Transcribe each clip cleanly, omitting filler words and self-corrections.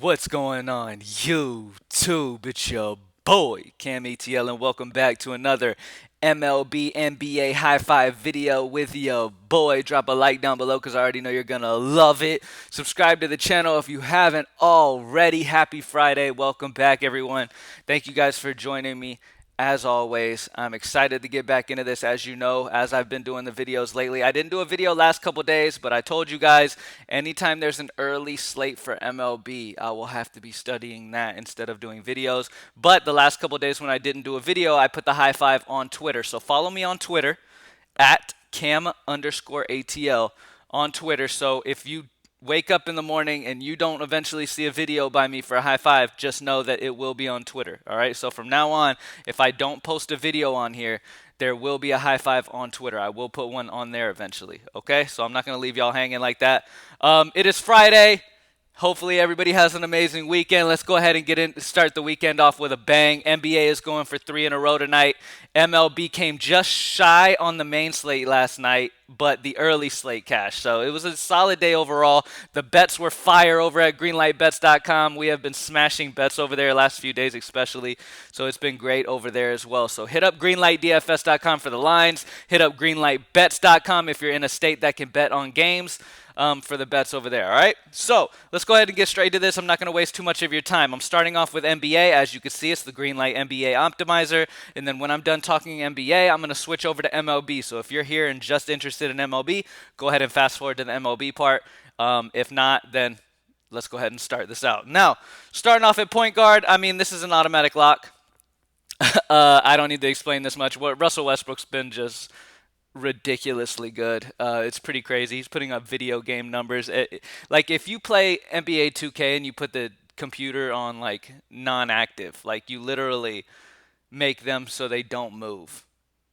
What's going on, YouTube? It's your boy, camATL, and welcome back to another MLB NBA High Five video with your boy. Drop a like down below because I already know you're going to love it. Subscribe to the channel if you haven't already. Happy Friday. Welcome back, everyone. Thank you guys for joining me. As always, I'm excited to get back into this. As you know, as I've been doing the videos lately, I didn't do a video last couple days, but I told you guys anytime there's an early slate for MLB, I will have to be studying that instead of doing videos. But the last couple days when I didn't do a video, I put the high five on Twitter. So follow me on Twitter at cam_ATL on Twitter. So if you wake up in the morning and you don't eventually see a video by me for a high five, just know that it will be on Twitter. All right. So from now on, if I don't post a video on here, there will be a high five on Twitter. I will put one on there eventually. Okay. So I'm not going to leave y'all hanging like that. It is Friday. Hopefully everybody has an amazing weekend. Let's go ahead and start the weekend off with a bang. NBA is going for 3 in a row tonight. MLB came just shy on the main slate last night, but the early slate cashed. So it was a solid day overall. The bets were fire over at greenlightbets.com. We have been smashing bets over there last few days especially. So it's been great over there as well. So hit up greenlightdfs.com for the lines. Hit up greenlightbets.com if you're in a state that can bet on games. For the bets over there, all right? So let's go ahead and get straight to this. I'm not going to waste too much of your time. I'm starting off with NBA. As you can see, it's the Greenlight NBA Optimizer. And then when I'm done talking NBA, I'm going to switch over to MLB. So if you're here and just interested in MLB, go ahead and fast forward to the MLB part. If not, then let's go ahead and start this out. Now, starting off at point guard, I mean, this is an automatic lock. I don't need to explain this much. Russell Westbrook's been just ridiculously good. It's pretty crazy. He's putting up video game numbers. Like if you play NBA 2K and you put the computer on like non-active, like you literally make them so they don't move.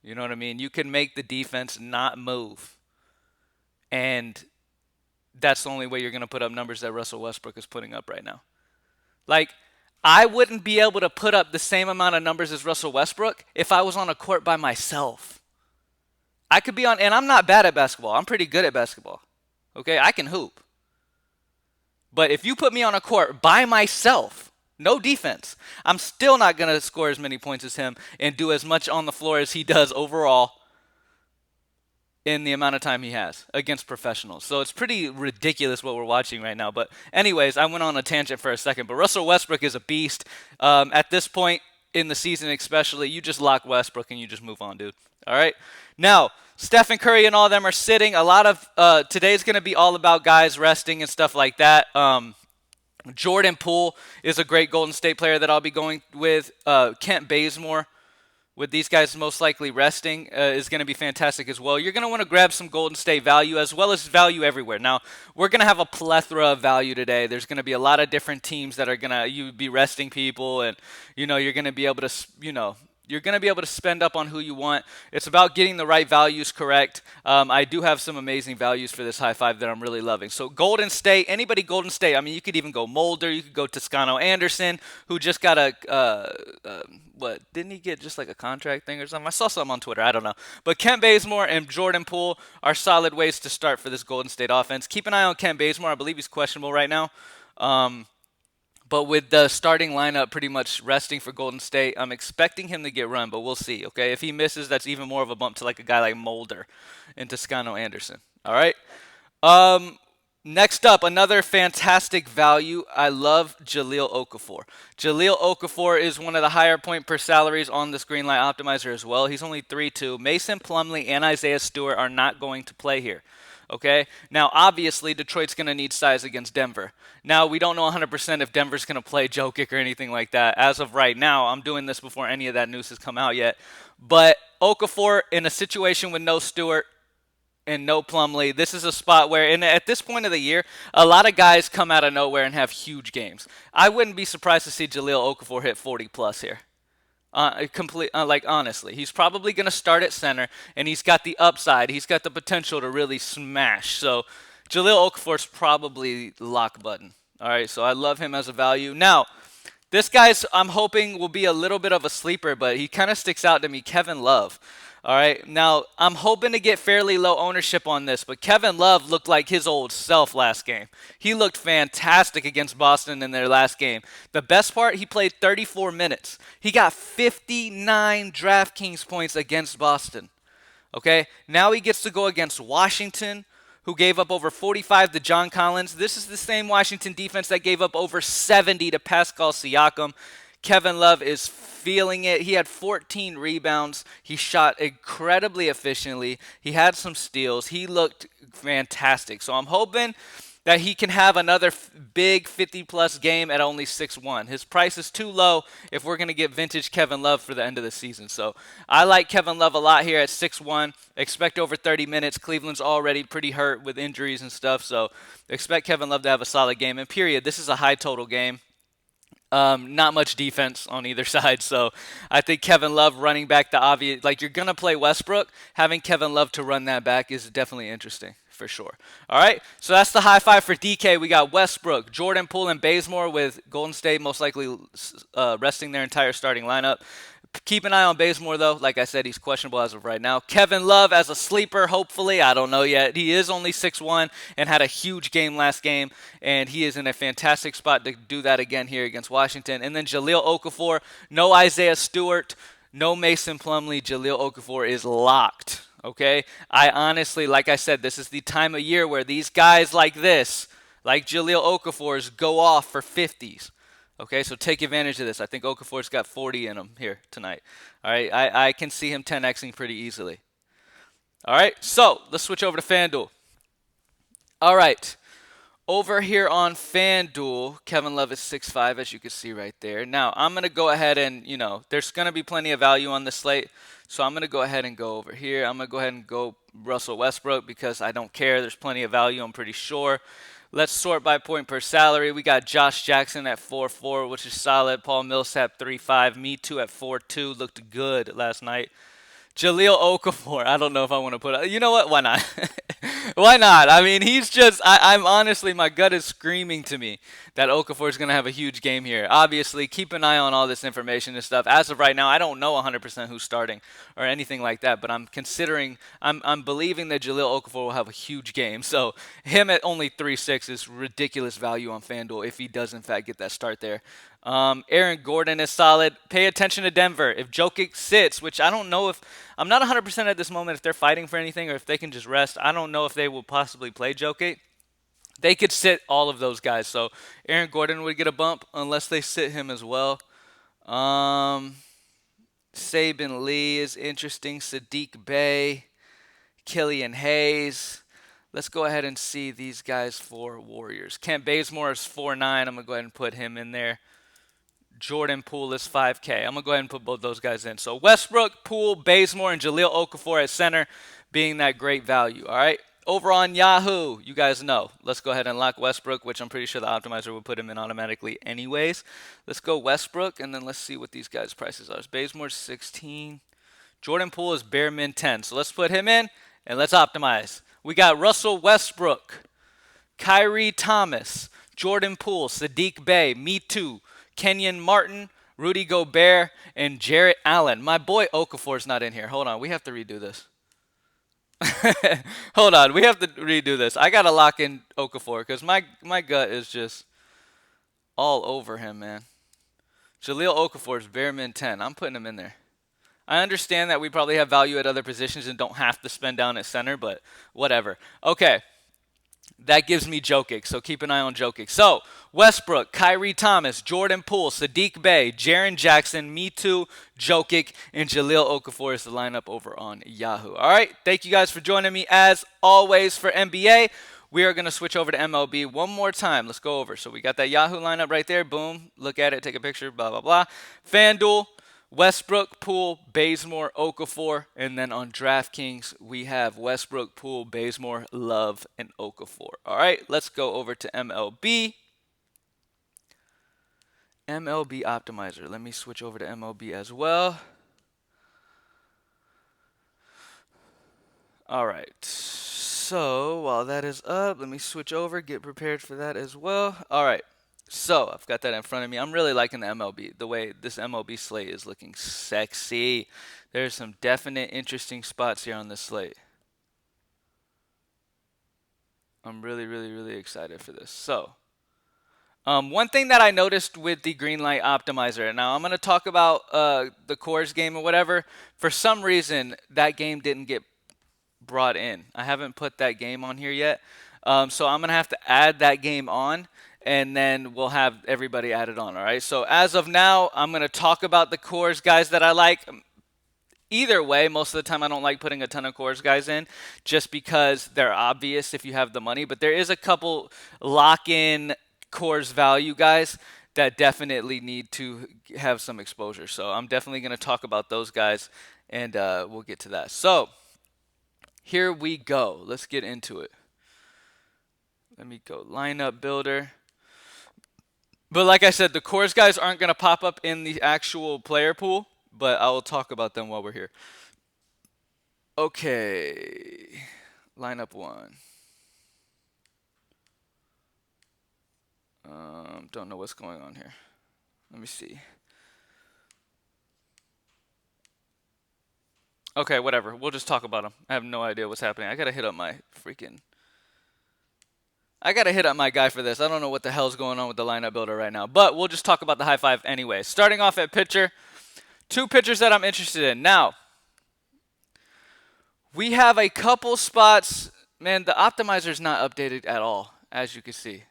You know what I mean? You can make the defense not move. And that's the only way you're going to put up numbers that Russell Westbrook is putting up right now. Like I wouldn't be able to put up the same amount of numbers as Russell Westbrook if I was on a court by myself. I could be on, and I'm not bad at basketball. I'm pretty good at basketball. Okay, I can hoop. But if you put me on a court by myself, no defense, I'm still not going to score as many points as him and do as much on the floor as he does overall in the amount of time he has against professionals. So it's pretty ridiculous what we're watching right now. But anyways, I went on a tangent for a second. But Russell Westbrook is a beast. At this point in the season especially, you just lock Westbrook and you just move on, dude. All right. Now, Stephen Curry and all of them are sitting. A lot of today's going to be all about guys resting and stuff like that. Jordan Poole is a great Golden State player that I'll be going with. Kent Bazemore, with these guys most likely resting, is going to be fantastic as well. You're going to want to grab some Golden State value as well as value everywhere. Now, we're going to have a plethora of value today. There's going to be a lot of different teams that are going to you be resting people, and you're going to be able to you're going to be able to spend up on who you want. It's about getting the right values correct. I do have some amazing values for this high five that I'm really loving. So Golden State, anybody Golden State, I mean, you could even go Mulder. You could go Toscano Anderson, who just got what, didn't he get just like a contract thing or something? I saw something on Twitter. I don't know. But Kent Bazemore and Jordan Poole are solid ways to start for this Golden State offense. Keep an eye on Kent Bazemore. I believe he's questionable right now. But with the starting lineup pretty much resting for Golden State, I'm expecting him to get run, but we'll see, okay? If he misses, that's even more of a bump to like a guy like Mulder and Toscano Anderson, all right? Next up, another fantastic value. I love Jaleel Okafor. Jaleel Okafor is one of the higher point per salaries on this Greenlight Optimizer as well. He's only 3.2. Mason Plumlee and Isaiah Stewart are not going to play here. Okay? Now, obviously, Detroit's going to need size against Denver. Now, we don't know 100% if Denver's going to play Jokic or anything like that. As of right now, I'm doing this before any of that news has come out yet. But Okafor, in a situation with no Stewart and no Plumlee, this is a spot where, and at this point of the year, a lot of guys come out of nowhere and have huge games. I wouldn't be surprised to see Jaleel Okafor hit 40+ here. Like honestly, he's probably going to start at center, and he's got the upside. He's got the potential to really smash. So Jaleel Okafor's probably lock button. All right, so I love him as a value. Now, this guy's I'm hoping will be a little bit of a sleeper, but he kind of sticks out to me. Kevin Love. All right. Now, I'm hoping to get fairly low ownership on this, but Kevin Love looked like his old self last game. He looked fantastic against Boston in their last game. The best part, he played 34 minutes. He got 59 DraftKings points against Boston. Okay? Now he gets to go against Washington, who gave up over 45 to John Collins. This is the same Washington defense that gave up over 70 to Pascal Siakam. Kevin Love is feeling it. He had 14 rebounds. He shot incredibly efficiently. He had some steals. He looked fantastic. So I'm hoping that he can have another big 50-plus game at only 6-1. His price is too low if we're going to get vintage Kevin Love for the end of the season. So I like Kevin Love a lot here at 6-1. Expect over 30 minutes. Cleveland's already pretty hurt with injuries and stuff, so expect Kevin Love to have a solid game. And period, this is a high total game. Not much defense on either side, so I think Kevin Love running back the obvious, like you're going to play Westbrook, having Kevin Love to run that back is definitely interesting for sure. All right, so that's the high five for DK. We got Westbrook, Jordan Poole, and Bazemore with Golden State most likely resting their entire starting lineup. Keep an eye on Bazemore, though. Like I said, he's questionable as of right now. Kevin Love as a sleeper, hopefully. I don't know yet. He is only 6-1 and had a huge game last game, and he is in a fantastic spot to do that again here against Washington. And then Jaleel Okafor, no Isaiah Stewart, no Mason Plumlee. Jaleel Okafor is locked, okay? I honestly, like I said, this is the time of year where these guys like this, like Jaleel Okafor's, go off for 50s. Okay, so take advantage of this. I think Okafor's got 40 in him here tonight. All right, I can see him 10xing pretty easily. All right, so let's switch over to Fanduel. All right, over here on Fanduel, Kevin Love is 6'5", as you can see right there. Now, I'm going to go ahead and, there's going to be plenty of value on the slate, so I'm going to go ahead and go over here. I'm going to go ahead and go Russell Westbrook because I don't care. There's plenty of value, I'm pretty sure. Let's sort by point per salary. We got Josh Jackson at 4.4, which is solid. Paul Millsap 3.5. Me Too at 4.2. Looked good last night. Jaleel Okafor. I don't know if I want to put. You know what? Why not? Why not? I mean, he's just. I'm honestly, my gut is screaming to me that Okafor is going to have a huge game here. Obviously, keep an eye on all this information and stuff. As of right now, I don't know 100% who's starting or anything like that, but I'm considering. I'm believing that Jaleel Okafor will have a huge game. So him at only 3.6 is ridiculous value on FanDuel if he does in fact get that start there. Aaron Gordon is solid. Pay attention to Denver. If Jokic sits, which I don't know if I'm not 100% at this moment if they're fighting for anything or if they can just rest. I don't know if they will possibly play Jokic. They could sit all of those guys. So Aaron Gordon would get a bump unless they sit him as well. Saban Lee is interesting. Sadiq Bey, Killian Hayes. Let's go ahead and see these guys for Warriors. Kent Bazemore is 4'9". I'm going to go ahead and put him in there. Jordan Poole is 5K. I'm going to go ahead and put both those guys in. So Westbrook, Poole, Bazemore, and Jaleel Okafor at center being that great value. All right. Over on Yahoo, you guys know. Let's go ahead and lock Westbrook, which I'm pretty sure the optimizer will put him in automatically anyways. Let's go Westbrook, and then let's see what these guys' prices are. Bazemore's 16. Jordan Poole is bare min 10. So let's put him in, and let's optimize. We got Russell Westbrook, Kyrie Thomas, Jordan Poole, Sadiq Bey, Me Too, Kenyon Martin, Rudy Gobert, and Jarrett Allen. My boy Okafor's not in here. Hold on. We have to redo this. Hold on. We have to redo this. I got to lock in Okafor because my gut is just all over him, man. Jaleel Okafor's bare min 10. I'm putting him in there. I understand that we probably have value at other positions and don't have to spend down at center, but whatever. Okay. That gives me Jokic, so keep an eye on Jokic. So, Westbrook, Kyrie Thomas, Jordan Poole, Sadiq Bey, Jaren Jackson, Me Too, Jokic, and Jaleel Okafor is the lineup over on Yahoo. All right, thank you guys for joining me as always for NBA. We are going to switch over to MLB one more time. Let's go over. So, we got that Yahoo lineup right there. Boom, look at it, take a picture, blah, blah, blah. FanDuel. Westbrook, Poole, Bazemore, Okafor, and then on DraftKings we have Westbrook, Poole, Bazemore, Love, and Okafor. All right, let's go over to MLB. MLB Optimizer. Let me switch over to MLB as well. All right, so while that is up, let me switch over, get prepared for that as well. All right, So I've got that in front of me. I'm really liking the MLB. The way this MLB slate is looking sexy. There's some definite interesting spots here on this slate. I'm really, really, really excited for this. So, one thing that I noticed with the green light optimizer, now I'm going to talk about the Coors game or whatever. For some reason, that game didn't get brought in. I haven't put that game on here yet. So I'm going to have to add that game on, and then we'll have everybody added on, all right? So as of now, I'm going to talk about the Coors guys that I like. Either way, most of the time I don't like putting a ton of Coors guys in just because they're obvious if you have the money. But there is a couple lock-in Coors value guys that definitely need to have some exposure. So I'm definitely going to talk about those guys, and we'll get to that. So here we go. Let's get into it. Let me go lineup builder. But like I said, the Coors guys aren't going to pop up in the actual player pool, but I will talk about them while we're here. Okay, lineup one. Don't know what's going on here. Let me see. Okay, whatever. We'll just talk about them. I have no idea what's happening. I gotta hit up my guy for this. I don't know what the hell's going on with the lineup builder right now, but we'll just talk about the high five anyway. Starting off at pitcher, two pitchers that I'm interested in. Now, we have a couple spots. Man, the optimizer's not updated at all, as you can see.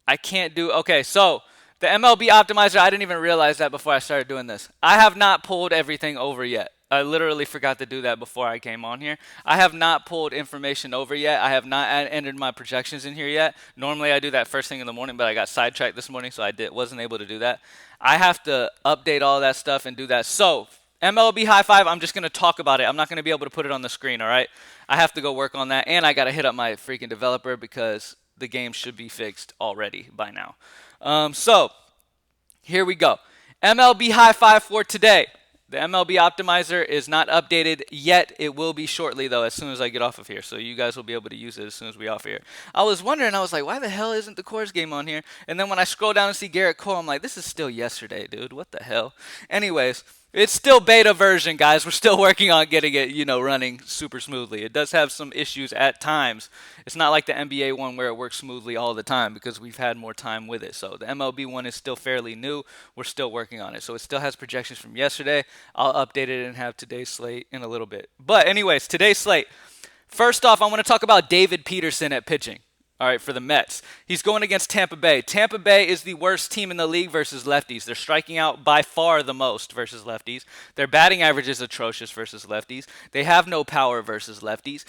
I can't do, okay, so the MLB optimizer, I didn't even realize that before I started doing this. I have not pulled everything over yet. I literally forgot to do that before I came on here. I have not pulled information over yet. I have not entered my projections in here yet. Normally I do that first thing in the morning, but I got sidetracked this morning, so I wasn't able to do that. I have to update all that stuff and do that. So MLB High Five, I'm just going to talk about it. I'm not going to be able to put it on the screen, all right? I have to go work on that, and I got to hit up my freaking developer because the game should be fixed already by now. So here we go. MLB High Five for today. The MLB optimizer is not updated yet. It will be shortly, though, as soon as I get off of here. So you guys will be able to use it as soon as we off here. I was wondering, I was like, why the hell isn't the Coors game on here? And then when I scroll down and see Garrett Cole, I'm like, this is still yesterday, dude. What the hell? Anyways, it's still beta version, guys. We're still working on getting it, running super smoothly. It does have some issues at times. It's not like the NBA one where it works smoothly all the time because we've had more time with it. So the MLB one is still fairly new. We're still working on it. So it still has projections from yesterday. I'll update it and have today's slate in a little bit. But anyways, today's slate. First off, I want to talk about David Peterson at pitching. All right, for the Mets. He's going against Tampa Bay. Tampa Bay is the worst team in the league versus lefties. They're striking out by far the most versus lefties. Their batting average is atrocious versus lefties. They have no power versus lefties.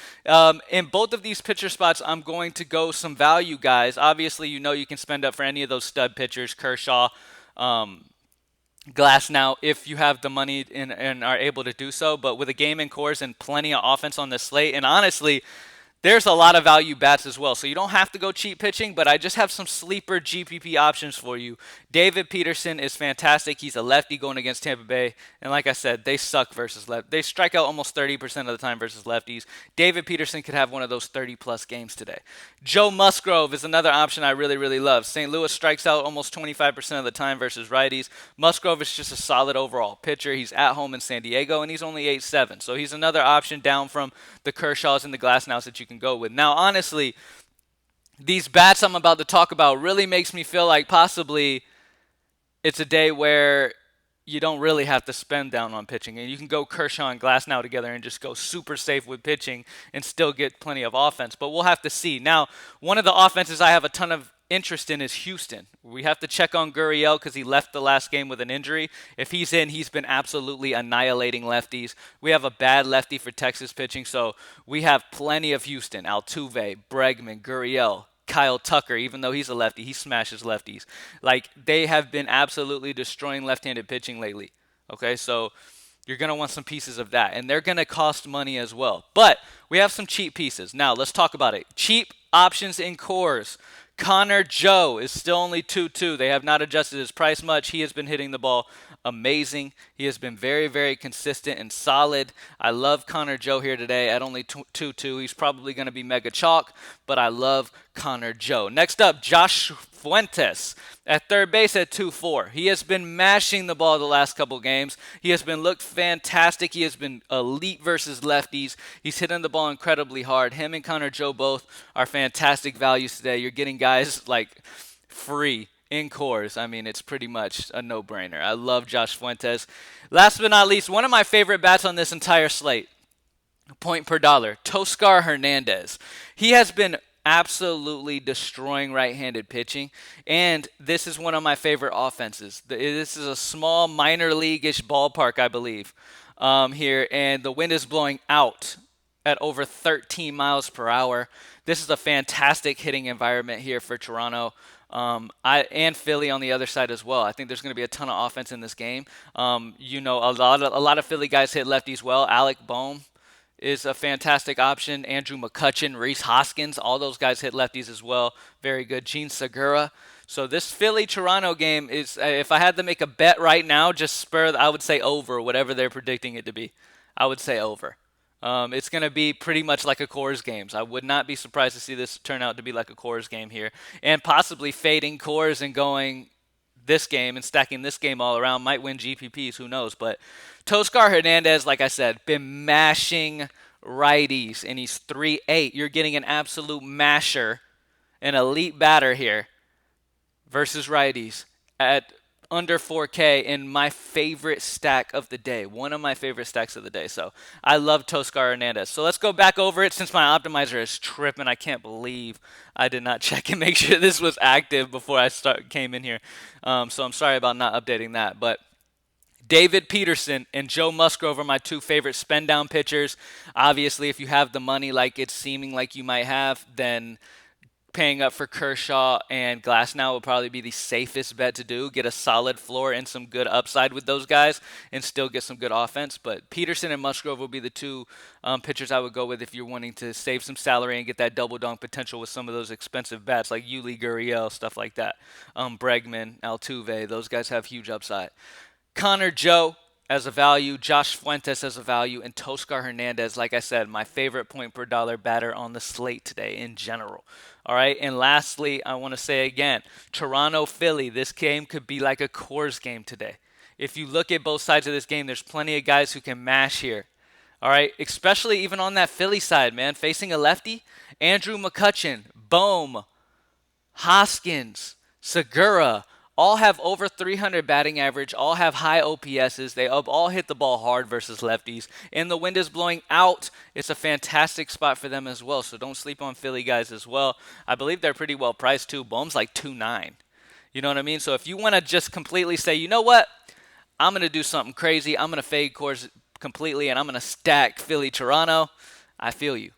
In both of these pitcher spots, I'm going to go some value guys. Obviously, you can spend up for any of those stud pitchers, Kershaw, Glass now, if you have the money and are able to do so. But with a game in Coors and plenty of offense on the slate, and honestly, there's a lot of value bats as well. So you don't have to go cheap pitching, but I just have some sleeper GPP options for you. David Peterson is fantastic. He's a lefty going against Tampa Bay. And like I said, they suck versus left. They strike out almost 30% of the time versus lefties. David Peterson could have one of those 30-plus games today. Joe Musgrove is another option I really, really love. St. Louis strikes out almost 25% of the time versus righties. Musgrove is just a solid overall pitcher. He's at home in San Diego, and he's only 8.7. So he's another option down from the Kershaws and the Glasnows that you can go with. Now, honestly, these bats I'm about to talk about really makes me feel like possibly it's a day where you don't really have to spend down on pitching, and you can go Kershaw and Glasnow together and just go super safe with pitching and still get plenty of offense. But we'll have to see. Now, one of the offenses I have a ton of interest in is Houston. We have to check on Gurriel because he left the last game with an injury. If he's in, he's been absolutely annihilating lefties. We have a bad lefty for Texas pitching, so we have plenty of Houston. Altuve, Bregman, Gurriel, Kyle Tucker, even though he's a lefty, he smashes lefties. Like, they have been absolutely destroying left-handed pitching lately. Okay, so you're going to want some pieces of that, and they're going to cost money as well. But we have some cheap pieces. Now, let's talk about it. Cheap options in Coors. Connor Joe is still only 2.2. They have not adjusted his price much. He has been hitting the ball amazing. He has been very, very consistent and solid. I love Connor Joe here today at only 2-2. He's probably going to be mega chalk, but I love Connor Joe. Next up, Josh Fuentes at third base at 2-4. He has been mashing the ball the last couple games. He has been looked fantastic. He has been elite versus lefties. He's hitting the ball incredibly hard. Him and Connor Joe both are fantastic values today. You're getting guys like free in cores. I mean, it's pretty much a no-brainer. I love Josh Fuentes. Last but not least, one of my favorite bats on this entire slate, point per dollar, Toscar Hernandez. He has been absolutely destroying right-handed pitching, and this is one of my favorite offenses. This is a small minor league-ish ballpark, I believe, here, and the wind is blowing out at over 13 miles per hour. This is a fantastic hitting environment here for Toronto. And Philly on the other side as well. I think there's going to be a ton of offense in this game. You know, a lot of Philly guys hit lefties well. Alec Boehm is a fantastic option. Andrew McCutchen, Rhys Hoskins, all those guys hit lefties as well. Very good. Gene Segura. So this Philly-Toronto game is, if I had to make a bet right now, I would say over, whatever they're predicting it to be. I would say over. It's going to be pretty much like a Coors games. I would not be surprised to see this turn out to be like a Coors game here, and possibly fading Coors and going this game and stacking this game all around. Might win GPPs, who knows. But Toscar Hernandez, like I said, been mashing righties, and he's 3.8. You're getting an absolute masher, an elite batter here versus righties at under 4K in my favorite stack of the day. One of my favorite stacks of the day. So I love Toscar Hernandez. So let's go back over it since my optimizer is tripping. I can't believe I did not check and make sure this was active before I came in here. So I'm sorry about not updating that. But David Peterson and Joe Musgrove are my two favorite spend down pitchers. Obviously, if you have the money like it's seeming like you might have, then paying up for Kershaw and Glasnow will probably be the safest bet to do. Get a solid floor and some good upside with those guys and still get some good offense. But Peterson and Musgrove will be the two pitchers I would go with if you're wanting to save some salary and get that double dunk potential with some of those expensive bats like Yuli Gurriel, stuff like that. Bregman, Altuve, those guys have huge upside. Connor Joe as a value, Josh Fuentes as a value, and Toscar Hernandez, like I said, my favorite point per dollar batter on the slate today in general. All right, and lastly, I want to say again, Toronto-Philly, this game could be like a Coors game today. If you look at both sides of this game, there's plenty of guys who can mash here. All right, especially even on that Philly side, man, facing a lefty, Andrew McCutchen, Boehm, Hoskins, Segura, all have over 300 batting average, all have high OPSs. They all hit the ball hard versus lefties. And the wind is blowing out. It's a fantastic spot for them as well. So don't sleep on Philly guys as well. I believe they're pretty well priced too. Boehm's like 2.9. You know what I mean? So if you want to just completely say, you know what? I'm going to do something crazy. I'm going to fade Coors completely, and I'm going to stack Philly-Toronto. I feel you.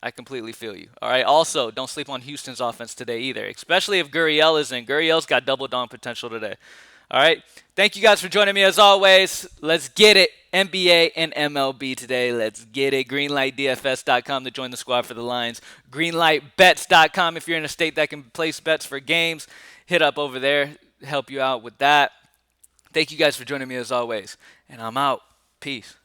I completely feel you. All right. Also, don't sleep on Houston's offense today either, especially if Gurriel is in. Gurriel's got double dunk potential today. All right. Thank you guys for joining me as always. Let's get it. NBA and MLB today. Let's get it. Greenlightdfs.com to join the squad for the Lions. Greenlightbets.com if you're in a state that can place bets for games. Hit up over there. Help you out with that. Thank you guys for joining me as always. And I'm out. Peace.